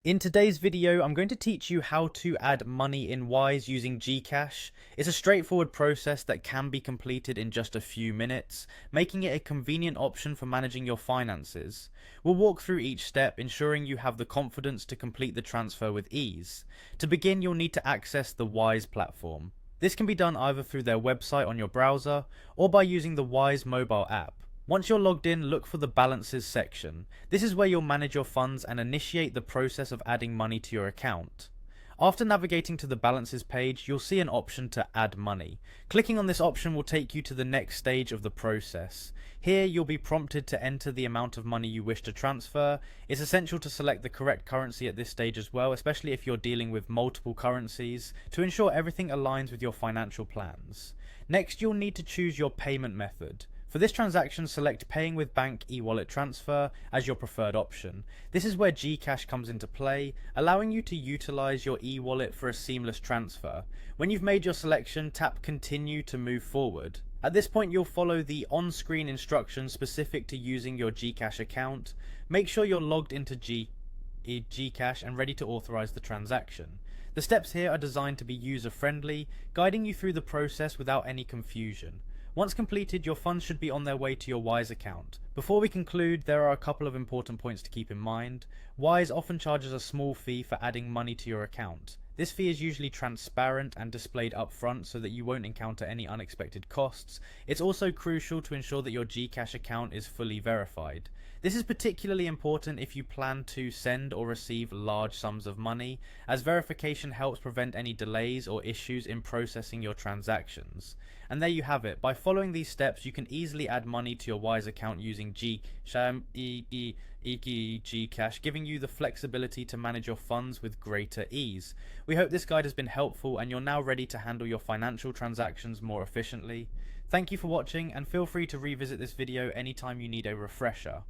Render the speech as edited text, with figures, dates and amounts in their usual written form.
In today's video, I'm going to teach you how to add money in Wise using Gcash. It's a straightforward process that can be completed in just a few minutes, making it a convenient option for managing your finances. We'll walk through each step, ensuring you have the confidence to complete the transfer with ease. To begin, you'll need to access the Wise platform. This can be done either through their website on your browser or by using the Wise mobile app. Once you're logged in, look for the balances section. This is where you'll manage your funds and initiate the process of adding money to your account. After navigating to the balances page, you'll see an option to add money. Clicking on this option will take you to the next stage of the process. Here you'll be prompted to enter the amount of money you wish to transfer. It's essential to select the correct currency at this stage as well, especially if you're dealing with multiple currencies, to ensure everything aligns with your financial plans. Next, you'll need to choose your payment method. For this transaction, select Paying with Bank e-wallet transfer as your preferred option. This is where Gcash comes into play, allowing you to utilize your e-wallet for a seamless transfer. When you've made your selection, tap Continue to move forward. At this point, you'll follow the on-screen instructions specific to using your Gcash account. Make sure you're logged into Gcash and ready to authorize the transaction. The steps here are designed to be user-friendly, guiding you through the process without any confusion. Once completed, your funds should be on their way to your Wise account. Before we conclude, there are a couple of important points to keep in mind. Wise often charges a small fee for adding money to your account. This fee is usually transparent and displayed upfront so that you won't encounter any unexpected costs. It's also crucial to ensure that your Gcash account is fully verified. This is particularly important if you plan to send or receive large sums of money, as verification helps prevent any delays or issues in processing your transactions. And there you have it. By following these steps, you can easily add money to your Wise account using Gcash, giving you the flexibility to manage your funds with greater ease. We hope this guide has been helpful and you're now ready to handle your financial transactions more efficiently. Thank you for watching, and feel free to revisit this video anytime you need a refresher.